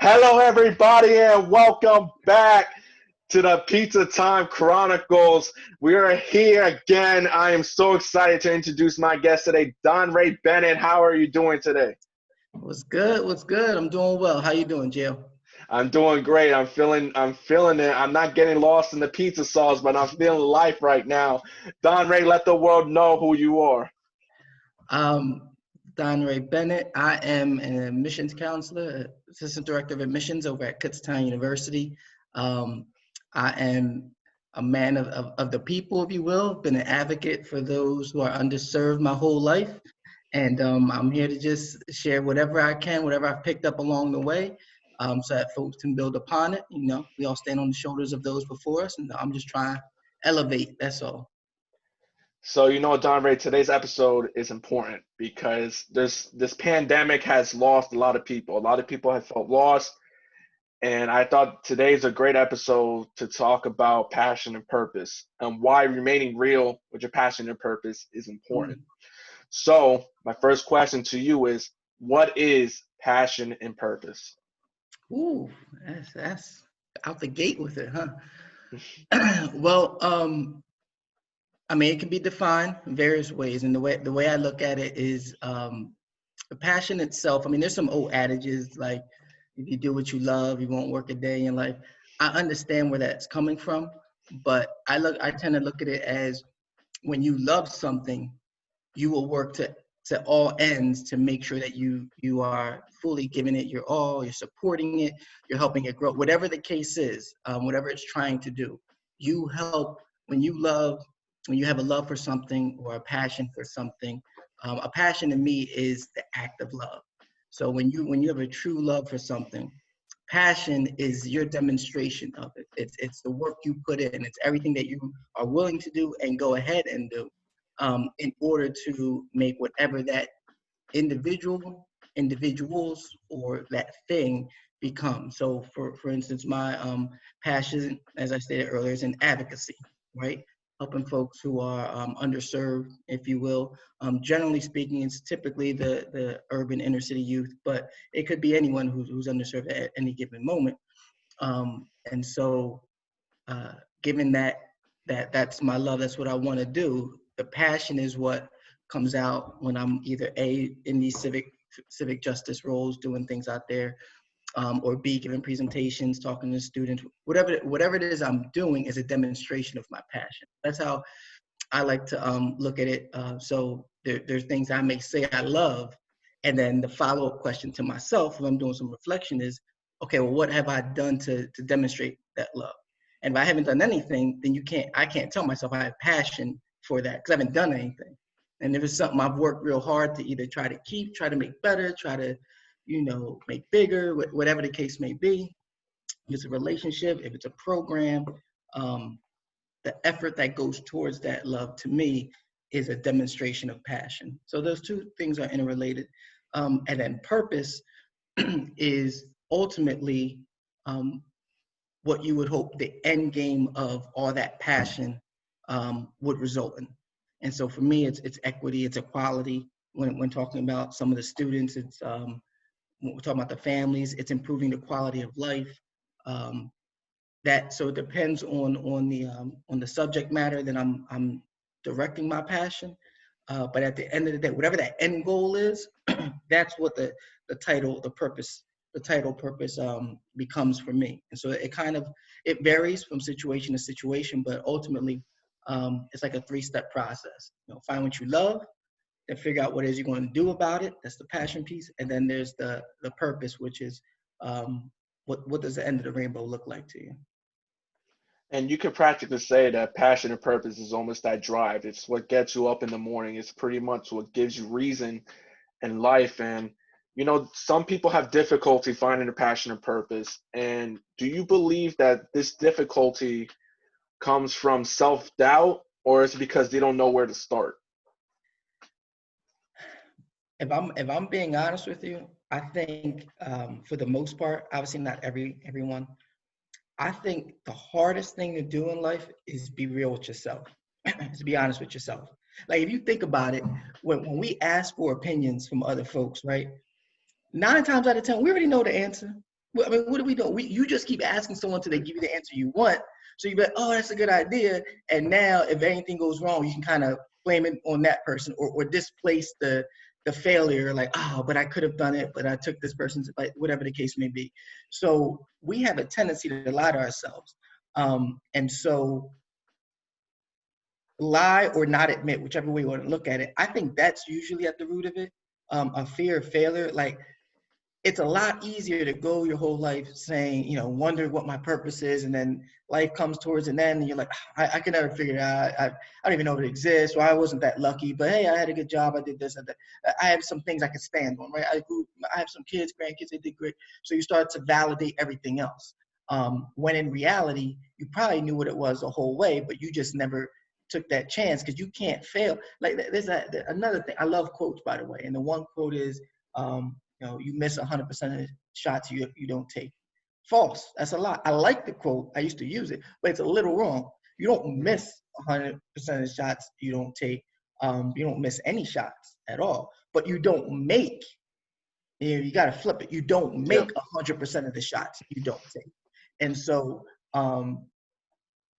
Hello, everybody, and welcome back to the Pizza Time Chronicles. We are here again. I am so excited to introduce my guest today, Donray Bennett. How are you doing today? What's good? What's good? I'm doing well. How you doing, Jill? I'm doing great. I'm feeling it. I'm not getting lost in the pizza sauce, but I'm feeling life right now. Donray, let the world know who you are. Um, Donray Bennett. I am an admissions counselor, assistant director of admissions over at Kutztown University. Um, I am a man of the people, if you will. Been an advocate for those who are underserved my whole life. And I'm here to just share whatever I can, whatever I've picked up along the way, so that folks can build upon it. We all stand on the shoulders of those before us, and I'm just trying to elevate. That's all. So, Don Ray, today's episode is important because this pandemic has lost a lot of people. A lot of people have felt lost, and I thought today's a great episode to talk about passion and purpose and why remaining real with your passion and purpose is important. Mm. So, my first question to you is, what is passion and purpose? Ooh, that's out the gate with it, huh? Well, I mean, it can be defined in various ways, and the way I look at it is the passion itself. I mean, there's some old adages like if you do what you love, you won't work a day in life. I understand where that's coming from, but I tend to look at it as when you love something, you will work to all ends to make sure that you are fully giving it your all, you're supporting it, you're helping it grow, whatever the case is, whatever it's trying to do. You help when you love, when you have a love for something or a passion for something. A passion to me is the act of love. So when you have a true love for something, passion is your demonstration of it. It's the work you put in. It's everything that you are willing to do and go ahead and do in order to make whatever that individual, individuals, or that thing become. So, for instance, my passion, as I stated earlier, is in advocacy, right? Helping folks who are underserved, if you will. Generally speaking, it's typically the urban inner city youth, but it could be anyone who's underserved at any given moment. And so, given that's my love, that's what I want to do. The passion is what comes out when I'm either A, in these civic justice roles, doing things out there, or B, giving presentations, talking to students. Whatever it is I'm doing is a demonstration of my passion. That's how I like to look at it. So there's things I may say I love, and then the follow-up question to myself, if I'm doing some reflection, is, okay, well, what have I done to demonstrate that love? And if I haven't done anything, then I can't tell myself I have passion for that because I haven't done anything. And if it's something I've worked real hard to either try to keep, try to make better, try to, make bigger, whatever the case may be, if it's a relationship, if it's a program, um, the effort that goes towards that love to me is a demonstration of passion. So those two things are interrelated. And then purpose is ultimately um, what you would hope the end game of all that passion would result in. And so for me, it's equity, it's equality. When talking about some of the students, it's when we're talking about the families, it's improving the quality of life. Um, so it depends on the subject matter that I'm directing my passion. But at the end of the day, whatever that end goal is, that's what the title purpose becomes for me. And so it varies from situation to situation, but ultimately it's like a three-step process. Find what you love, then figure out what it is you're going to do about it. That's the passion piece, and then there's the purpose, which is what does the end of the rainbow look like to you? And you could practically say that passion and purpose is almost that drive. It's what gets you up in the morning. It's pretty much what gives you reason in life. And, some people have difficulty finding a passion and purpose. And do you believe that this difficulty comes from self-doubt, or is it because they don't know where to start? If I'm being honest with you, I think for the most part, obviously not everyone. I think the hardest thing to do in life is be real with yourself. To be honest with yourself. Like if you think about it, when we ask for opinions from other folks, right? 9 times out of 10, we already know the answer. Well, I mean, what do we do? You just keep asking someone till they give you the answer you want. So you bet, oh, that's a good idea. And now if anything goes wrong, you can kind of blame it on that person or displace the failure, like, oh, but I could have done it, but I took this person's, like, whatever the case may be. So we have a tendency to lie to ourselves. And so lie or not admit, whichever way you want to look at it, I think that's usually at the root of it. A fear of failure. Like, it's a lot easier to go your whole life saying, wonder what my purpose is, and then life comes towards an end, and you're like, I can never figure it out. I don't even know if it exists, or I wasn't that lucky, but hey, I had a good job, I did this, I have some things I can stand on, right? I have some kids, grandkids, they did great. So you start to validate everything else. When in reality, you probably knew what it was the whole way, but you just never took that chance because you can't fail. Like, there's another thing. I love quotes, by the way, and the one quote is, you miss 100% of the shots you don't take. False. That's a lie. I like the quote. I used to use it, but it's a little wrong. You don't miss 100% of the shots you don't take. You don't miss any shots at all, but you don't make, you got to flip it. You don't make 100% of the shots you don't take. And so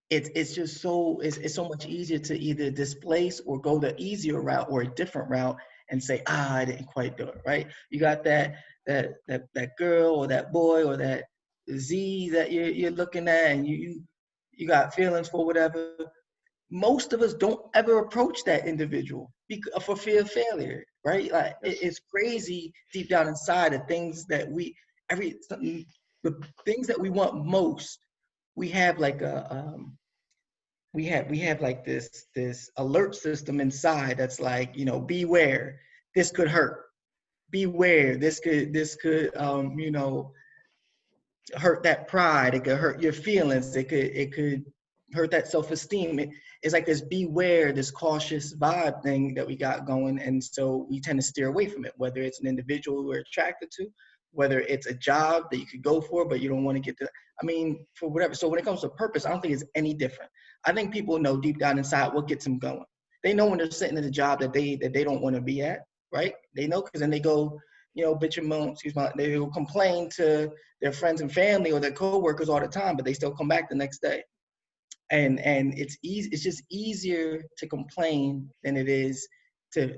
it's just it's so much easier to either displace or go the easier route or a different route and say, I didn't quite do it, right? You got that girl or that boy or that Z that you're looking at, and you got feelings for, whatever. Most of us don't ever approach that individual for fear of failure, right? Like, it's crazy deep down inside, the things that the things that we want most. We have like we have like this alert system inside that's like, beware, this could hurt. Beware, this could hurt that pride. It could hurt your feelings. It could hurt that self-esteem. It's like this beware, this cautious vibe thing that we got going, and so we tend to steer away from it. Whether it's an individual we're attracted to, whether it's a job that you could go for but you don't want to get to. I mean, for whatever. So when it comes to purpose, I don't think it's any different. I think people know deep down inside what gets them going. They know when they're sitting in a job that they don't want to be at, right? They know, because then they go, bitch and moan, they will complain to their friends and family or their coworkers all the time, but they still come back the next day. And it's easy. It's just easier to complain than it is to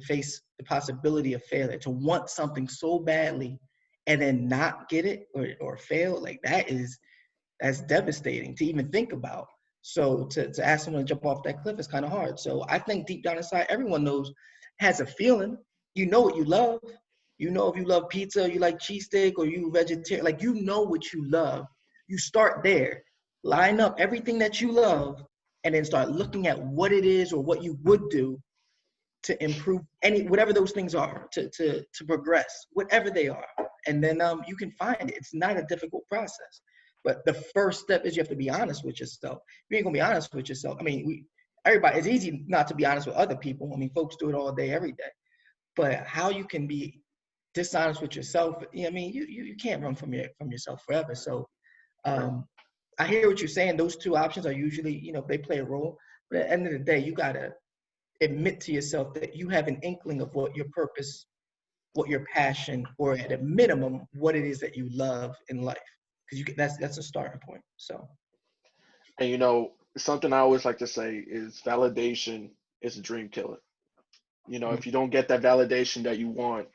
face the possibility of failure. To want something so badly and then not get it or fail, like that's devastating to even think about. So to ask someone to jump off that cliff is kind of hard. So I think deep down inside, everyone has a feeling. You know what you love. You know if you love pizza, you like cheesesteak, or you vegetarian. Like, what you love. You start there. Line up everything that you love, and then start looking at what it is or what you would do to improve whatever those things are, to progress, whatever they are. And then you can find it. It's not a difficult process. But the first step is you have to be honest with yourself. If you ain't gonna be honest with yourself, I mean, it's easy not to be honest with other people. I mean, folks do it all day, every day. But how you can be dishonest with yourself, I mean, you can't run from yourself forever. So I hear what you're saying. Those two options are usually, they play a role. But at the end of the day, you gotta admit to yourself that you have an inkling of what your purpose, what your passion, or at a minimum, what it is that you love in life. Because that's a starting point. So, And something I always like to say is validation is a dream killer. If you don't get that validation that you want,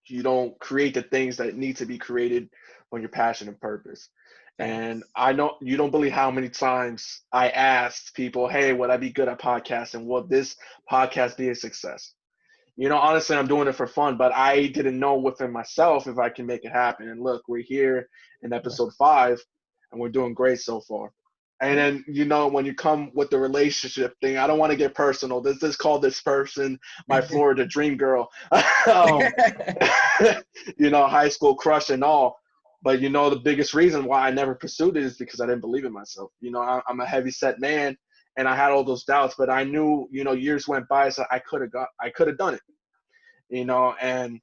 you don't create the things that need to be created on your passion and purpose. And I know you don't believe how many times I asked people, hey, would I be good at podcasting? Will this podcast be a success? Honestly, I'm doing it for fun, but I didn't know within myself if I can make it happen. And look, we're here in episode 5, and we're doing great so far. And then, when you come with the relationship thing, I don't want to get personal. This call this person my Florida dream girl, high school crush and all. But, the biggest reason why I never pursued it is because I didn't believe in myself. I'm a heavy set man, and I had all those doubts, but I knew, years went by, so I could have done it, and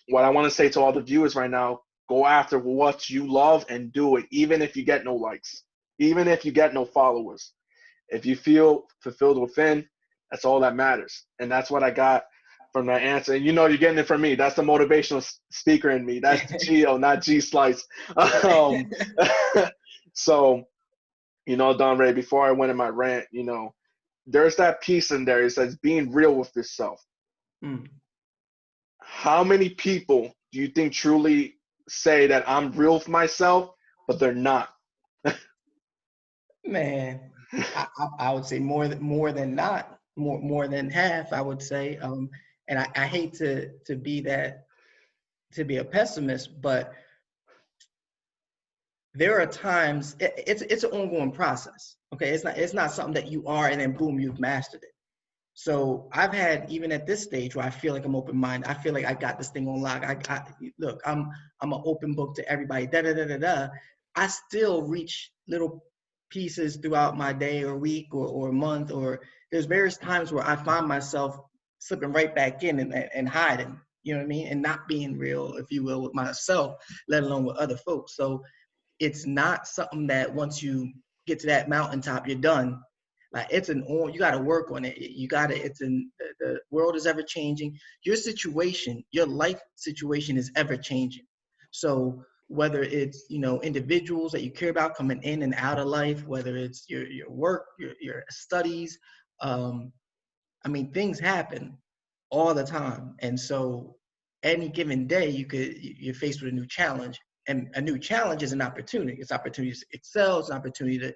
what I want to say to all the viewers right now, go after what you love and do it, even if you get no likes, even if you get no followers. If you feel fulfilled within, that's all that matters. And that's what I got from that answer. And you know, you're getting it from me. That's the motivational speaker in me. That's the Geo, not G Slice. Um, so, you know, Donray, before I went in my rant, you know, there's that piece in there. It says being real with yourself. Mm. How many people do you think truly say that I'm real with myself, but they're not? Man, I would say more than not, more than half, I would say. And I hate to be that, to be a pessimist, but there are times it's an ongoing process. Okay, it's not something that you are and then boom, you've mastered it. So I've had, even at this stage where I feel like I'm open-minded, I feel like I got this thing on lock. Look, I'm an open book to everybody. Da da da da da. I still reach little pieces throughout my day or week or month, or there's various times where I find myself slipping right back in and hiding. You know what I mean? And not being real, if you will, with myself, let alone with other folks. So it's not something that once you get to that mountaintop, you're done. Like you got to work on it. The world is ever changing. Your situation, your life situation is ever changing. So whether it's, you know, individuals that you care about coming in and out of life, whether it's your work, your studies, I mean, things happen all the time. And so any given day you're faced with a new challenge, and a new challenge is an opportunity. It's opportunity to excel. It's an opportunity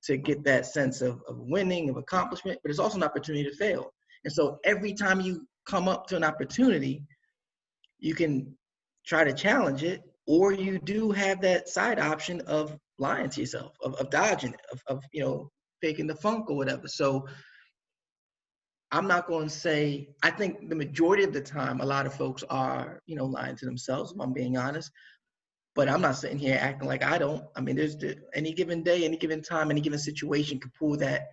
to get that sense of winning, of accomplishment, but it's also an opportunity to fail. And so every time you come up to an opportunity, you can try to challenge it, or you do have that side option of lying to yourself, of dodging it, of you know, faking the funk or whatever. So I'm not going to say, I think the majority of the time, a lot of folks are, you know, lying to themselves, if I'm being honest. But I'm not sitting here acting like I don't. I mean, there's any given day, any given time, any given situation could pull that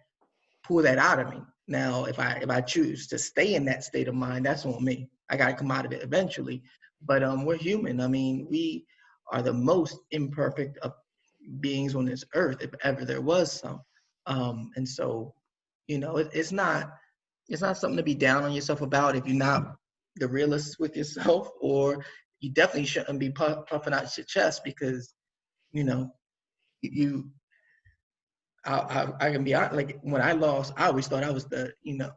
out of me. Now, if I choose to stay in that state of mind, that's on me. I got to come out of it eventually. But we're human. I mean, we are the most imperfect of beings on this earth, if ever there was some. And so, you know, it's not something to be down on yourself about if you're not the realist with yourself, or you definitely shouldn't be puffing out your chest because, you know, you, I can be honest, like when I lost, I always thought I was the, you know,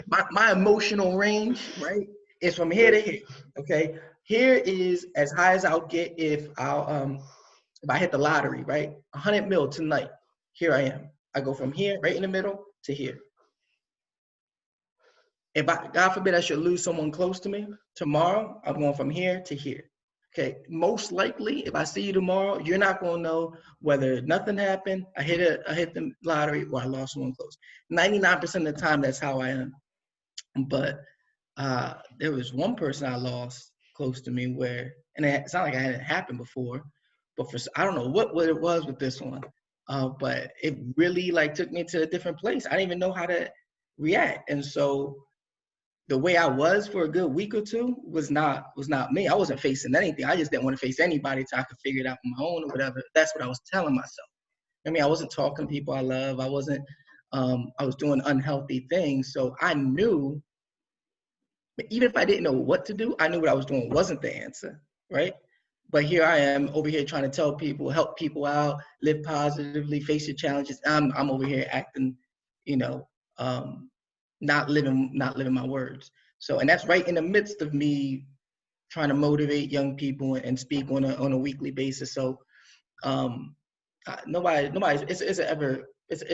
my emotional range, right, is from here to here. Okay. Here is as high as I'll get if I hit the lottery, right? 100 mil tonight. Here I am. I go from here, right in the middle, to here. If God forbid, I should lose someone close to me tomorrow, I'm going from here to here. Okay, most likely, if I see you tomorrow, you're not going to know whether nothing happened, I hit the lottery, or I lost someone close. 99% of the time, that's how I am. But there was one person I lost close to me where, and it's not like I had it happen before, but I don't know what it was with this one, but it really like took me to a different place. I didn't even know how to react, and so the way I was for a good week or two was not me. I wasn't facing anything. I just didn't want to face anybody till I could figure it out on my own or whatever. That's what I was telling myself. I mean, I wasn't talking to people I love. I wasn't. I was doing unhealthy things. So I knew, even if I didn't know what to do, I knew what I was doing wasn't the answer, right? But here I am over here trying to tell people, help people out, live positively, face your challenges. I'm over here acting, you know, not living my words. So, and that's right in the midst of me trying to motivate young people and speak on a weekly basis. So, it's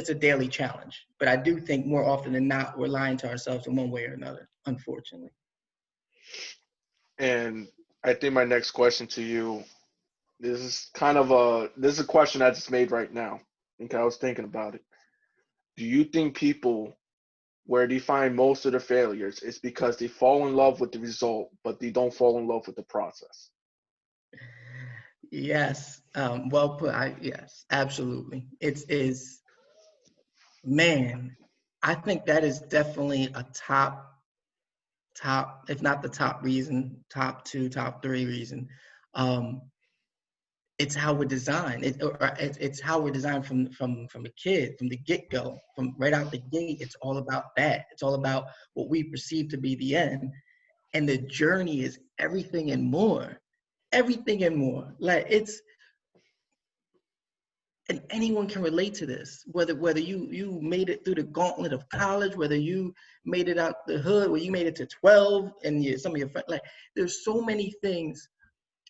a daily challenge. But I do think more often than not, we're lying to ourselves in one way or another, unfortunately. And I think my next question to you, this is a question I just made right now. Okay, I was thinking about it. Do you think people, where they find most of their failures is because they fall in love with the result, but they don't fall in love with the process? Yes, well put. Yes, absolutely. It is, man. I think that is definitely a top, if not the top reason, top two, top three reason. Um, it's how we're designed. It's how we're designed from a kid, from the get-go, from right out the gate. It's all about that. It's all about what we perceive to be the end. And the journey is everything and more. Everything and more. Like and anyone can relate to this. Whether you made it through the gauntlet of college, whether you made it out the hood, where you made it to 12, and some of your friends, like there's so many things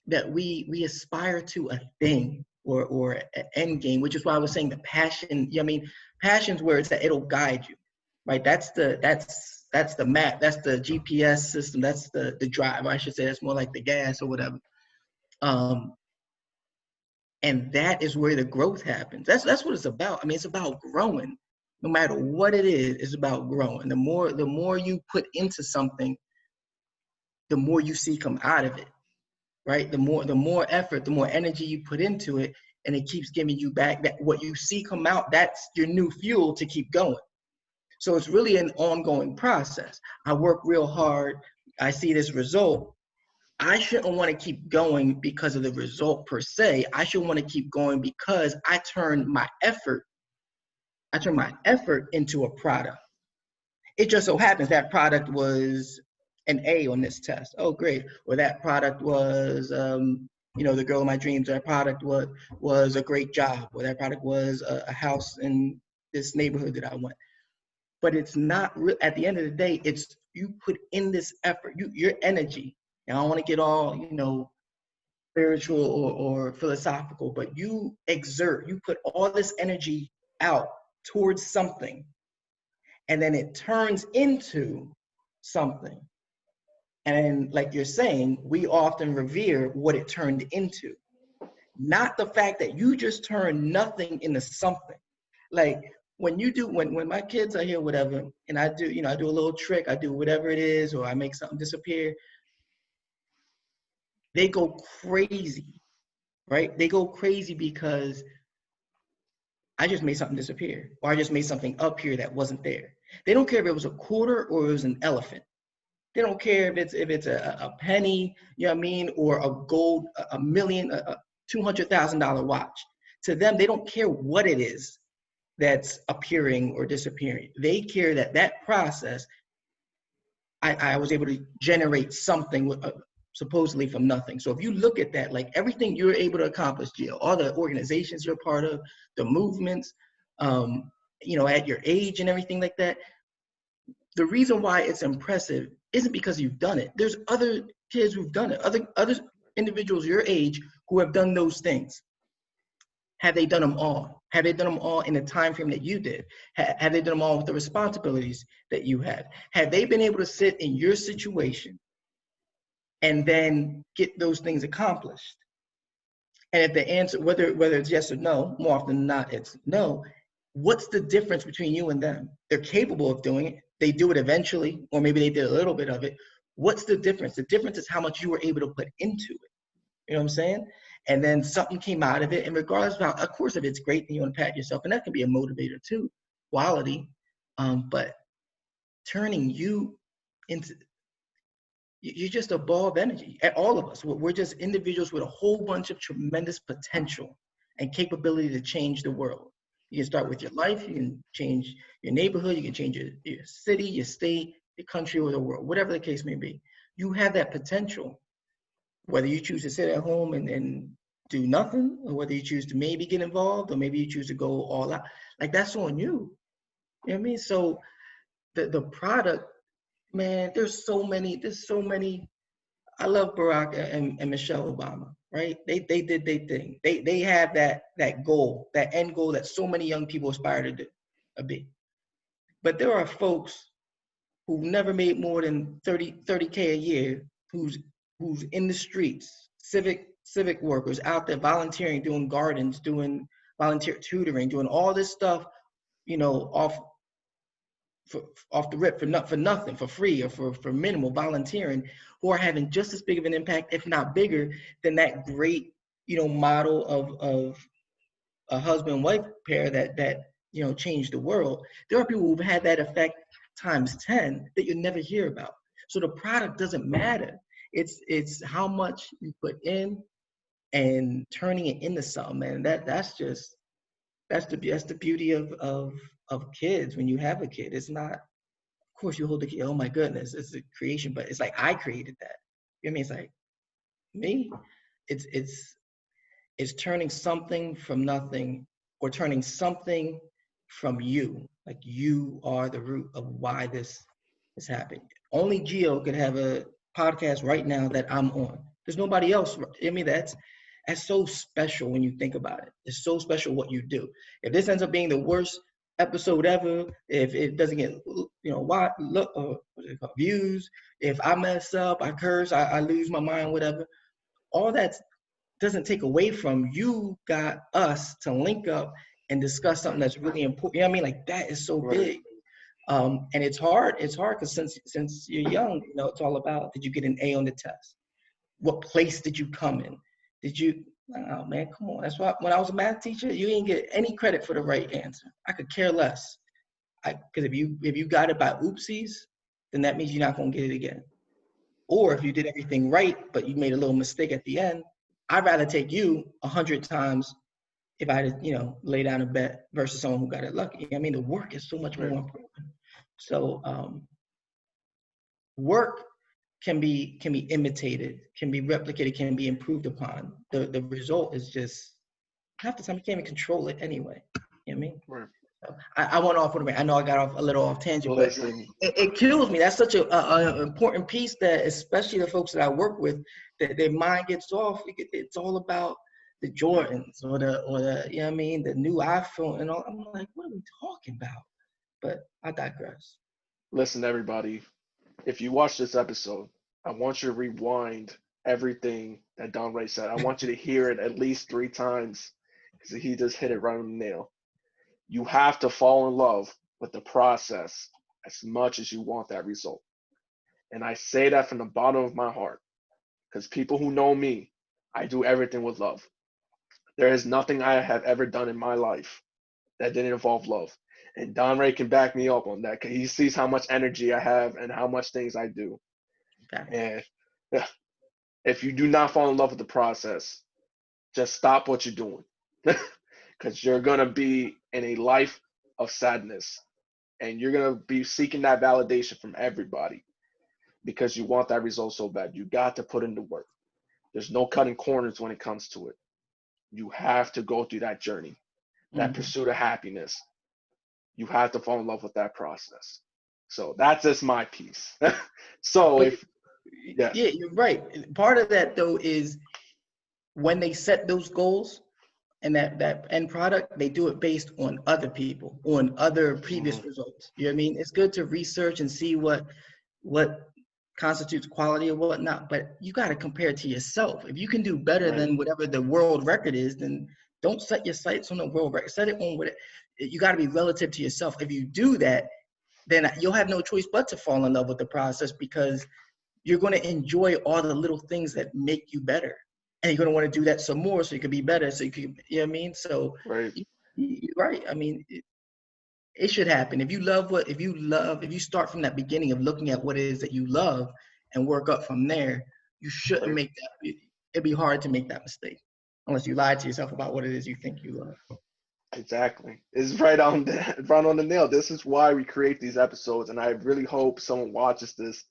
that we aspire to a thing or an end game, which is why I was saying the passion. I mean, passion's where it's that it'll guide you, right? That's the map, that's the GPS system, that's the drive. I should say that's more like the gas or whatever. And that is where the growth happens. That's what it's about. I mean, it's about growing. No matter what it is, it's about growing. The more you put into something, the more you see come out of it. Right? The more effort, the more energy you put into it, and it keeps giving you back that what you see come out, that's your new fuel to keep going. So it's really an ongoing process. I work real hard, I see this result. I shouldn't want to keep going because of the result per se. I should want to keep going because I turned my effort into a product. It just so happens that product was an A on this test. Oh, great. Or that product was, the girl of my dreams. That product was a great job. Or that product was a house in this neighborhood that I went. But it's not, at the end of the day, it's you put in this effort, your energy. And I don't want to get all, spiritual or philosophical, but you put all this energy out towards something. And then it turns into something. And like you're saying, we often revere what it turned into, not the fact that you just turned nothing into something. Like when my kids are here, whatever, and I do a little trick, I do whatever it is, or I make something disappear, they go crazy, right? They go crazy because I just made something disappear, or I just made something up here that wasn't there. They don't care if it was a quarter or it was an elephant. They don't care if it's a penny, you know what I mean, or a gold, a million, a $200,000 watch. To them, they don't care what it is that's appearing or disappearing. They care that process, I was able to generate something supposedly from nothing. So if you look at that, like everything you're able to accomplish, Gio, all the organizations you're part of, the movements, at your age and everything like that, the reason why it's impressive isn't because you've done it. There's other kids who've done it, other individuals your age who have done those things. Have they done them all? Have they done them all in the time frame that you did? Have they done them all with the responsibilities that you have? Have they been able to sit in your situation and then get those things accomplished? And if the answer, whether it's yes or no, more often than not, it's no. What's the difference between you and them? They're capable of doing it. They do it eventually, or maybe they did a little bit of it. What's the difference? The difference is how much you were able to put into it. You know what I'm saying? And then something came out of it. And regardless of of course, if it's great, then you want to pat yourself. And that can be a motivator too, quality. But turning you into, you're just a ball of energy. All of us, we're just individuals with a whole bunch of tremendous potential and capability to change the world. You can start with your life, you can change your neighborhood, you can change your city, your state, your country, or the world, whatever the case may be. You have that potential, whether you choose to sit at home and do nothing, or whether you choose to maybe get involved, or maybe you choose to go all out. Like, that's on you. You know what I mean? So the product, man, there's so many. I love Barack and Michelle Obama, right? They did their thing. They have that goal, that end goal that so many young people aspire to be. But there are folks who've never made more than 30K a year, who's in the streets, civic workers out there volunteering, doing gardens, doing volunteer tutoring, doing all this stuff, off the rip for nothing, for free, or for minimal volunteering, who are having just as big of an impact, if not bigger, than that great, model of a husband and wife pair that changed the world. There are people who've had that effect times 10 that you never hear about. So the product doesn't matter. It's how much you put in and turning it into something, man. That's the beauty of kids. When you have a kid, it's not, of course you hold the kid, oh my goodness, it's a creation, but it's like I created that. You know what I mean? It's like me. It's turning something from nothing, or turning something from you. Like you are the root of why this is happening. Only Gio could have a podcast right now that I'm on. There's nobody else. I mean, that's so special when you think about it. It's so special what you do. If this ends up being the worst episode ever, if it doesn't get, views, if I mess up, I curse, I lose my mind, whatever, all that doesn't take away from you got us to link up and discuss something that's really important. You know what I mean? Like that is so big. And it's hard because since you're young, it's all about, did you get an A on the test? What place did you come in? Oh man, come on. That's why when I was a math teacher, you didn't get any credit for the right answer. I could care less. Because if you got it by oopsies, then that means you're not going to get it again. Or if you did everything right, but you made a little mistake at the end, I'd rather take you 100 times if I had to, lay down a bet versus someone who got it lucky. I mean, the work is so much more important. So work can be imitated, can be replicated, can be improved upon. The result is just half the time you can't even control it anyway. You know what I mean? Right. So I went off with it. I know I got off a little off tangent, Listen. but it kills me. That's such an important piece that, especially the folks that I work with, that their mind gets off. It's all about the Jordans or the you know what I mean, the new iPhone and all. I'm like, what are we talking about? But I digress. Listen, everybody, if you watch this episode, I want you to rewind everything that Donray said. I want you to hear it at least 3 times because he just hit it right on the nail. You have to fall in love with the process as much as you want that result. And I say that from the bottom of my heart because people who know me, I do everything with love. There is nothing I have ever done in my life that didn't involve love. And Donray can back me up on that because he sees how much energy I have and how much things I do. And if you do not fall in love with the process, just stop what you're doing because you're going to be in a life of sadness and you're going to be seeking that validation from everybody because you want that result so bad. You got to put in the work. There's no cutting corners when it comes to it. You have to go through that journey, that pursuit of happiness. You have to fall in love with that process. So that's just my piece. So yeah, you're right. Part of that though is when they set those goals and that end product, they do it based on other people, on other previous results. You know what I mean? It's good to research and see what constitutes quality or whatnot, but you got to compare it to yourself. If you can do better than whatever the world record is, then don't set your sights on the world record. Set it on what you got to be relative to yourself. If you do that, then you'll have no choice but to fall in love with the process because you're going to enjoy all the little things that make you better. And you're going to want to do that some more so you can be better. So you can, you know what I mean? So, right. I mean, it should happen. If you start from that beginning of looking at what it is that you love and work up from there, you shouldn't make that. It'd be hard to make that mistake unless you lie to yourself about what it is you think you love. Exactly. It's right on the nail. This is why we create these episodes. And I really hope someone watches this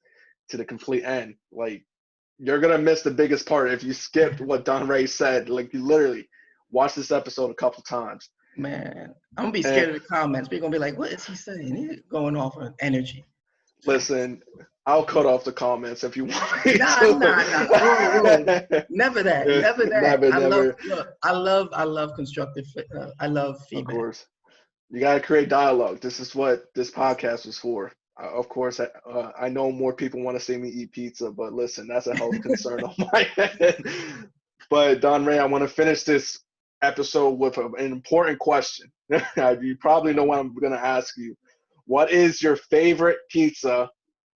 to the complete end. Like, you're going to miss the biggest part if you skipped what Donray said. Like, you literally watch this episode a couple times. Man, I'm going to be scared of the comments. People going to be like, what is he saying? He's going off on energy. Listen, I'll cut off the comments if you want me Nah. Whoa. Never that. Never. I love constructive. I love feedback. Of course. You got to create dialogue. This is what this podcast was for. Of course, I know more people want to see me eat pizza, but listen, that's a health concern on my end. But Donray, I want to finish this episode with an important question. You probably know what I'm going to ask you. What is your favorite pizza,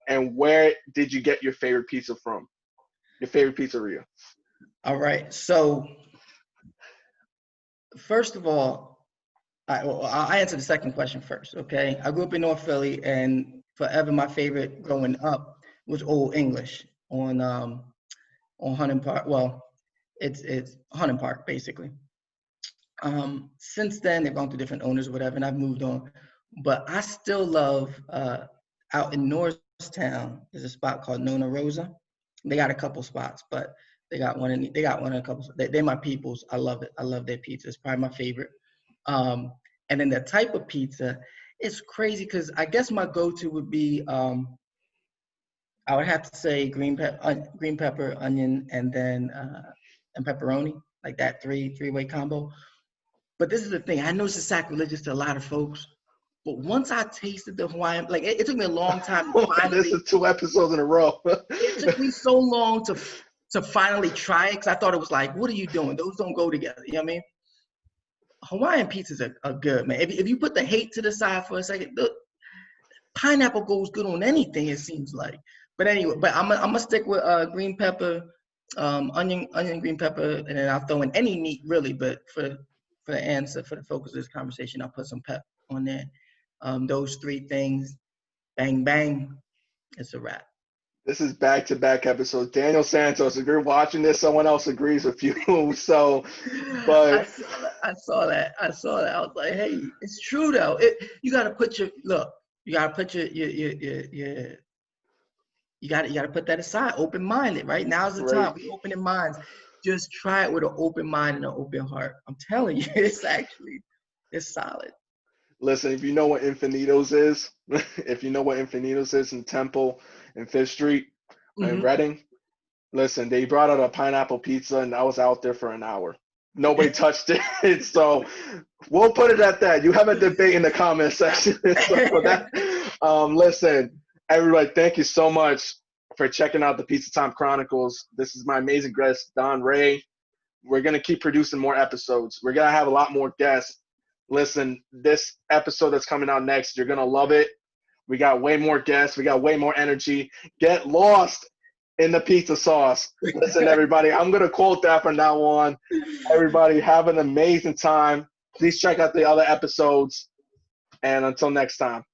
and where did you get your favorite pizza from? Your favorite pizzeria? All right. So, first of all, I'll answer the second question first, okay? I grew up in North Philly, and forever my favorite growing up was Old English on Hunting Park. Well, It's Hunting Park basically. Since then they've gone through different owners or whatever, and I've moved on. But I still love out in Norristown. There's a spot called Nona Rosa. They got a couple spots, but they got one in a couple. They're my peoples. I love it. I love their pizza. It's probably my favorite. Um, and then the type of pizza, it's crazy because I guess my go-to would be I would have to say green pepper, onion, and then and pepperoni, like that three-way combo. But this is the thing. I know it's sacrilegious to a lot of folks, but once I tasted the Hawaiian, like it took me a long time to This finally. is 2 episodes in a row. It took me so long to finally try it because I thought it was like, what are you doing? Those don't go together. You know what I mean? Hawaiian pizzas are good, man. If you put the hate to the side for a second, look, pineapple goes good on anything. It seems like. But anyway, but I'm gonna stick with green pepper, onion, green pepper, and then I'll throw in any meat really. But for the answer, for the focus of this conversation, I'll put some pep on there. Those three things, bang bang, it's a wrap. This is back-to-back episodes. Daniel Santos, if you're watching this, someone else agrees with you. So, but I saw that. I was like, hey, it's true though. You got to put your look. You got to put your you got to put that aside. Open-minded, right? Now's the time. We open in minds. Just try it with an open mind and an open heart. I'm telling you, it's solid. listen, if you know what Infinitos is, in Temple and Fifth Street in Reading, listen, they brought out a pineapple pizza and I was out there for an hour. Nobody touched it. So we'll put it at that. You have a debate in the comment section. So listen, everybody, thank you so much for checking out the Pizza Time Chronicles. This is my amazing guest, Donray. We're going to keep producing more episodes. We're going to have a lot more guests. Listen, this episode that's coming out next, you're going to love it. We got way more guests. We got way more energy. Get lost in the pizza sauce. Listen, everybody, I'm going to quote that from now on. Everybody, have an amazing time. Please check out the other episodes. And until next time.